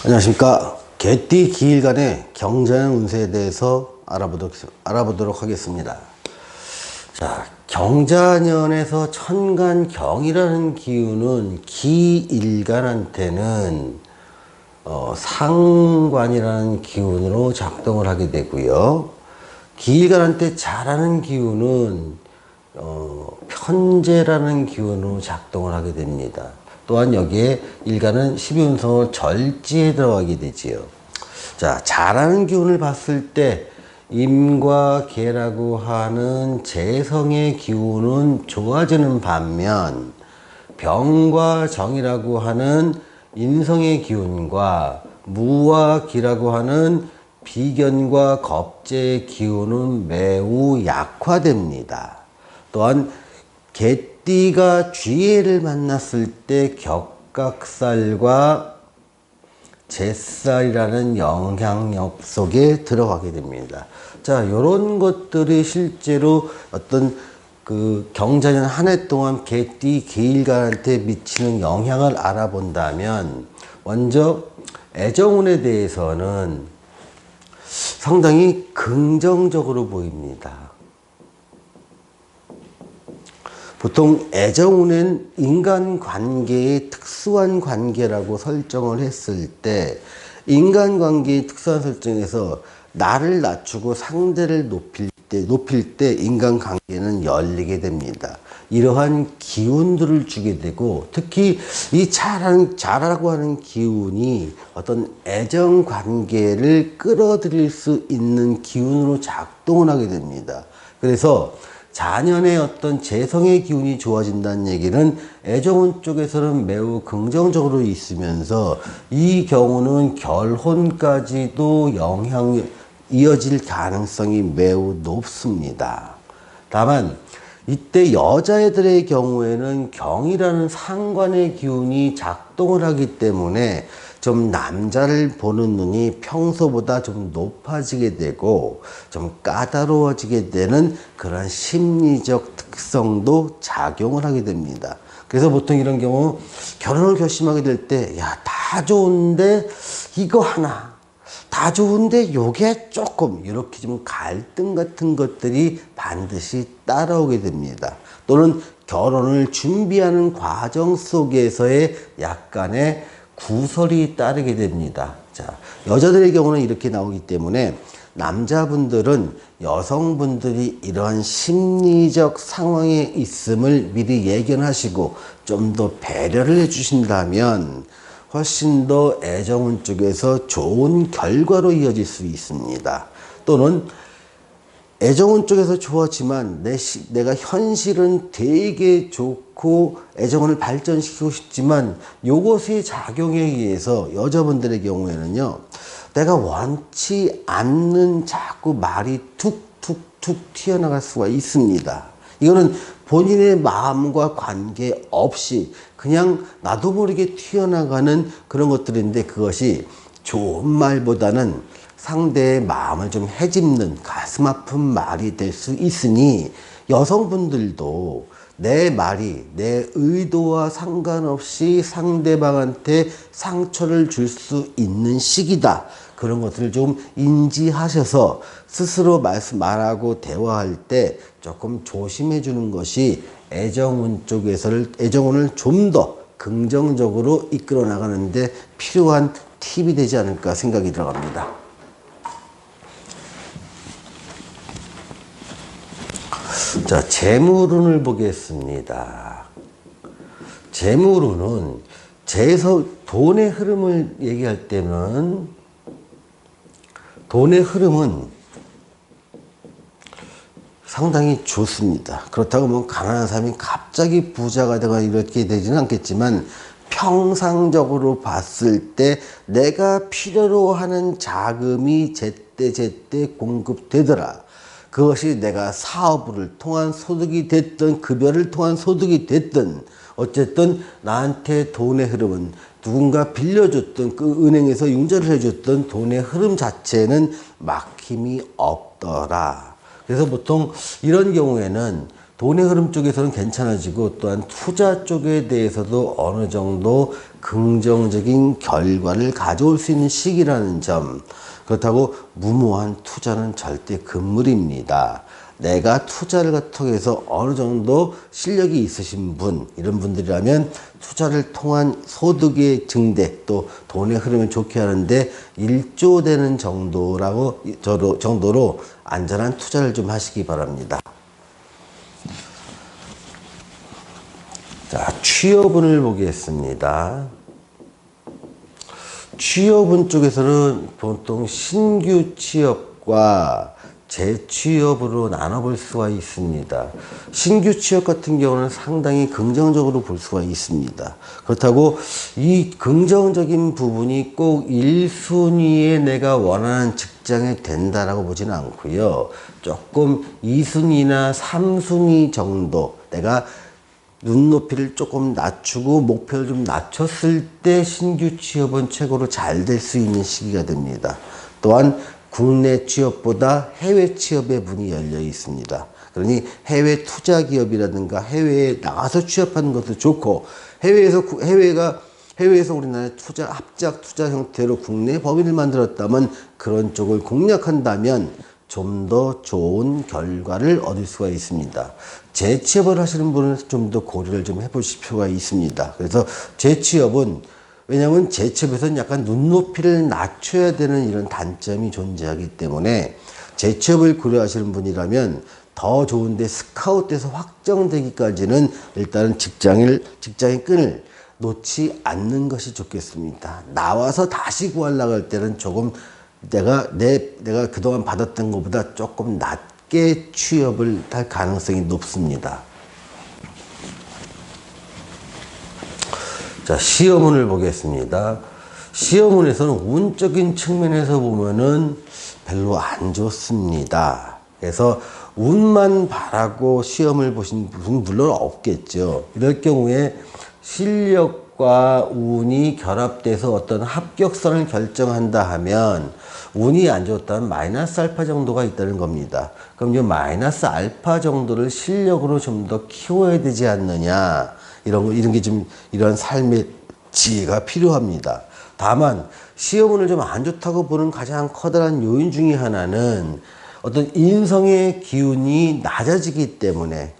안녕하십니까. 개띠 기일간의 경자년 운세에 대해서 알아보도록 하겠습니다. 자, 경자년에서 천간경이라는 기운은 기일간한테는 상관이라는 기운으로 작동을 하게 되고요. 기일간한테 잘하는 기운은 편재라는 기운으로 작동을 하게 됩니다. 또한 여기에 일간은 12운성을 절지에 들어가게 되지요. 자, 잘하는 기운을 봤을 때 임과 계라고 하는 재성의 기운은 좋아지는 반면 병과 정이라고 하는 인성의 기운과 무와 기라고 하는 비견과 겁재의 기운은 매우 약화됩니다. 또한 개띠가 쥐해를 만났을 때 격각살과 재살이라는 영향력 속에 들어가게 됩니다. 자, 요런 것들이 실제로 어떤 그 경자년 한 해 동안 개띠 기일간한테 미치는 영향을 알아본다면, 먼저 애정운에 대해서는 상당히 긍정적으로 보입니다. 보통 애정운은 인간관계의 특수한 관계라고 설정을 했을 때, 인간관계의 특수한 설정에서 나를 낮추고 상대를 높일 때 인간관계는 열리게 됩니다. 이러한 기운들을 주게 되고, 특히 이 잘하라고 하는 기운이 어떤 애정관계를 끌어들일 수 있는 기운으로 작동을 하게 됩니다. 그래서 자년의 어떤 재성의 기운이 좋아진다는 얘기는 애정운 쪽에서는 매우 긍정적으로 있으면서, 이 경우는 결혼까지도 영향이 이어질 가능성이 매우 높습니다. 다만 이때 여자애들의 경우에는 경이라는 상관의 기운이 작동을 하기 때문에 좀 남자를 보는 눈이 평소보다 좀 높아지게 되고 좀 까다로워지게 되는 그런 심리적 특성도 작용을 하게 됩니다. 그래서 보통 이런 경우 결혼을 결심하게 될 때, 야, 다 좋은데 이거 하나, 다 좋은데 요게 조금, 이렇게 좀 갈등 같은 것들이 반드시 따라오게 됩니다. 또는 결혼을 준비하는 과정 속에서의 약간의 구설이 따르게 됩니다. 자, 여자들의 경우는 이렇게 나오기 때문에 남자분들은 여성분들이 이러한 심리적 상황에 있음을 미리 예견하시고 좀 더 배려를 해주신다면 훨씬 더 애정운 쪽에서 좋은 결과로 이어질 수 있습니다. 또는 애정운 쪽에서 좋았지만 내가 현실은 되게 좋고 애정운을 발전시키고 싶지만 요것의 작용에 의해서 여자분들의 경우에는요, 내가 원치 않는 자꾸 말이 툭툭툭 튀어나갈 수가 있습니다. 이거는 본인의 마음과 관계없이 그냥 나도 모르게 튀어나가는 그런 것들인데, 그것이 좋은 말보다는 상대의 마음을 좀 헤집는 가슴 아픈 말이 될 수 있으니, 여성분들도 내 말이 내 의도와 상관없이 상대방한테 상처를 줄 수 있는 시기다, 그런 것들을 좀 인지하셔서 스스로 말하고 대화할 때 조금 조심해 주는 것이 애정운 애정운을 좀 더 긍정적으로 이끌어 나가는데 필요한 팁이 되지 않을까 생각이 들어갑니다. 자, 재물운을 보겠습니다. 재물운은 돈의 흐름을 얘기할 때는, 돈의 흐름은 상당히 좋습니다. 그렇다고 뭐 가난한 사람이 갑자기 부자가 되거나 이렇게 되지는 않겠지만, 평상적으로 봤을 때 내가 필요로 하는 자금이 제때 공급되더라. 그것이 내가 사업을 통한 소득이 됐든 급여를 통한 소득이 됐든 어쨌든 나한테 돈의 흐름은, 누군가 빌려줬던 그 은행에서 융자를 해줬던 돈의 흐름 자체는 막힘이 없더라. 그래서 보통 이런 경우에는 돈의 흐름 쪽에서는 괜찮아지고 또한 투자 쪽에 대해서도 어느 정도 긍정적인 결과를 가져올 수 있는 시기라는 점. 그렇다고 무모한 투자는 절대 금물입니다. 내가 투자를 통해서 어느 정도 실력이 있으신 분, 이런 분들이라면 투자를 통한 소득의 증대, 또 돈의 흐름을 좋게 하는데 일조되는 정도로 안전한 투자를 좀 하시기 바랍니다. 자, 취업운을 보겠습니다. 취업운 쪽에서는 보통 신규 취업과 재취업으로 나눠볼 수가 있습니다. 신규 취업 같은 경우는 상당히 긍정적으로 볼 수가 있습니다. 그렇다고 이 긍정적인 부분이 꼭 1순위에 내가 원하는 직장이 된다라고 보지는 않고요. 조금 2순위나 3순위 정도 내가 눈높이를 조금 낮추고 목표를 좀 낮췄을 때 신규 취업은 최고로 잘 될 수 있는 시기가 됩니다. 또한 국내 취업보다 해외 취업의 문이 열려 있습니다. 그러니 해외 투자 기업이라든가 해외에 나가서 취업하는 것도 좋고, 해외에서 우리나라의 합작 투자 형태로 국내 법인을 만들었다면 그런 쪽을 공략한다면 좀 더 좋은 결과를 얻을 수가 있습니다. 재취업을 하시는 분은 좀 더 고려를 좀 해보실 필요가 있습니다. 그래서 재취업은, 왜냐하면 재취업에서는 약간 눈높이를 낮춰야 되는 이런 단점이 존재하기 때문에 재취업을 고려하시는 분이라면 더 좋은데 스카웃돼서 확정되기까지는 일단은 직장의 끈을 놓지 않는 것이 좋겠습니다. 나와서 다시 구하려고 할 때는 조금 내가 그동안 받았던 것보다 조금 낮게 취업을 할 가능성이 높습니다. 자, 시험운을 보겠습니다. 시험운에서는 운적인 측면에서 보면은 별로 안 좋습니다. 그래서 운만 바라고 시험을 보신 분은 물론 없겠죠. 이럴 경우에 실력과 운이 결합돼서 어떤 합격선을 결정한다 하면 운이 안 좋다면 마이너스 알파 정도가 있다는 겁니다. 그럼 이 마이너스 알파 정도를 실력으로 좀 더 키워야 되지 않느냐. 이런 삶의 지혜가 필요합니다. 다만, 시험운을 좀 안 좋다고 보는 가장 커다란 요인 중에 하나는 어떤 인성의 기운이 낮아지기 때문에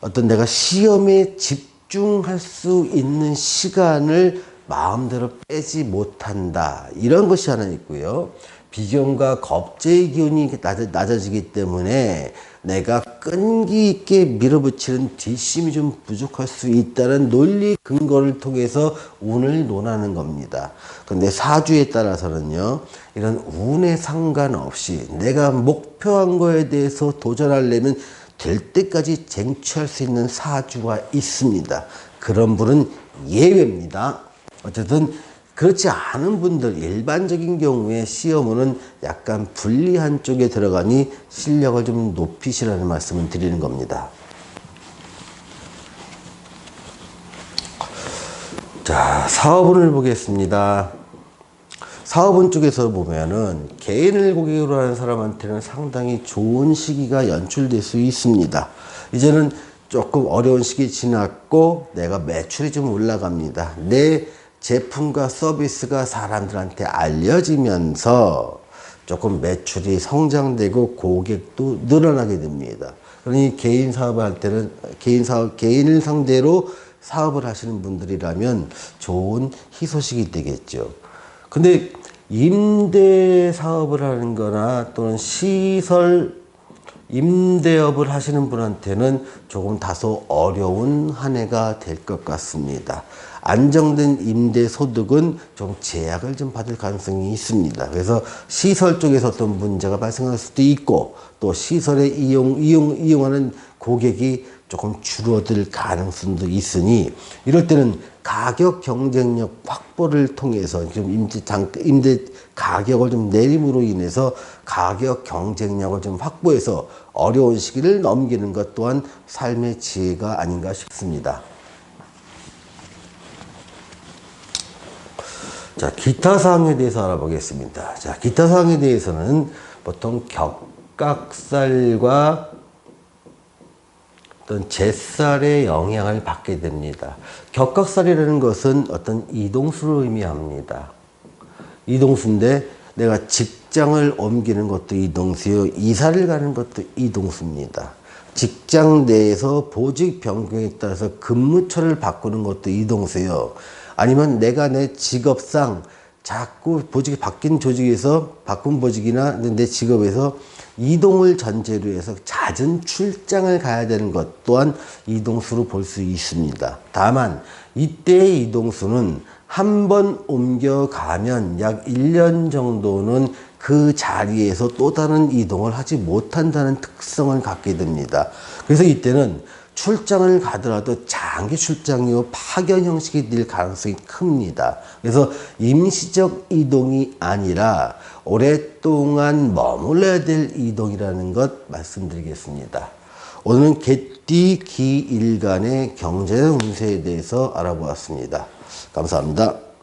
어떤 내가 시험에 집중할 수 있는 시간을 마음대로 빼지 못한다. 이런 것이 하나 있고요. 비견과 겁재의 기운이 낮아지기 때문에 내가 끈기 있게 밀어붙이는 뒷심이 좀 부족할 수 있다는 논리 근거를 통해서 운을 논하는 겁니다. 근데 사주에 따라서는요, 이런 운에 상관없이 내가 목표한 거에 대해서 도전하려면 될 때까지 쟁취할 수 있는 사주가 있습니다. 그런 분은 예외입니다. 어쨌든 그렇지 않은 분들, 일반적인 경우에 시험은 약간 불리한 쪽에 들어가니 실력을 좀 높이시라는 말씀을 드리는 겁니다. 자, 사업운을 보겠습니다. 사업운 쪽에서 보면은 개인을 고객으로 하는 사람한테는 상당히 좋은 시기가 연출될 수 있습니다. 이제는 조금 어려운 시기 지났고 내가 매출이 좀 올라갑니다. 내 제품과 서비스가 사람들한테 알려지면서 조금 매출이 성장되고 고객도 늘어나게 됩니다. 그러니 개인을 상대로 사업을 하시는 분들이라면 좋은 희소식이 되겠죠. 근데 임대 사업을 하는 거나 또는 시설 임대업을 하시는 분한테는 조금 다소 어려운 한 해가 될 것 같습니다. 안정된 임대 소득은 좀 제약을 좀 받을 가능성이 있습니다. 그래서 시설 쪽에서 어떤 문제가 발생할 수도 있고, 또 시설에 이용하는 고객이 조금 줄어들 가능성도 있으니, 이럴 때는 가격 경쟁력 확보를 통해서 좀 임대 가격을 좀 내림으로 인해서 가격 경쟁력을 좀 확보해서 어려운 시기를 넘기는 것 또한 삶의 지혜가 아닌가 싶습니다. 자, 기타 사항에 대해서 알아보겠습니다. 자, 기타 사항에 대해서는 보통 격각살과 어떤 제살의 영향을 받게 됩니다. 격각살이라는 것은 어떤 이동수를 의미합니다. 이동수인데 내가 직장을 옮기는 것도 이동수요, 이사를 가는 것도 이동수입니다. 직장 내에서 보직 변경에 따라서 근무처를 바꾸는 것도 이동수요, 아니면 내가 내 직업상 자꾸 보직이 바뀐 조직에서 바꾼 보직이나 내 직업에서 이동을 전제로 해서 잦은 출장을 가야 되는 것 또한 이동수로 볼 수 있습니다. 다만 이때의 이동수는 한 번 옮겨가면 약 1년 정도는 그 자리에서 또 다른 이동을 하지 못한다는 특성을 갖게 됩니다. 그래서 이때는 출장을 가더라도 장기 출장이요, 파견 형식이 될 가능성이 큽니다. 그래서 임시적 이동이 아니라 오랫동안 머물러야 될 이동이라는 것 말씀드리겠습니다. 오늘은 개띠 기일간의 경제적 운세에 대해서 알아보았습니다. 감사합니다.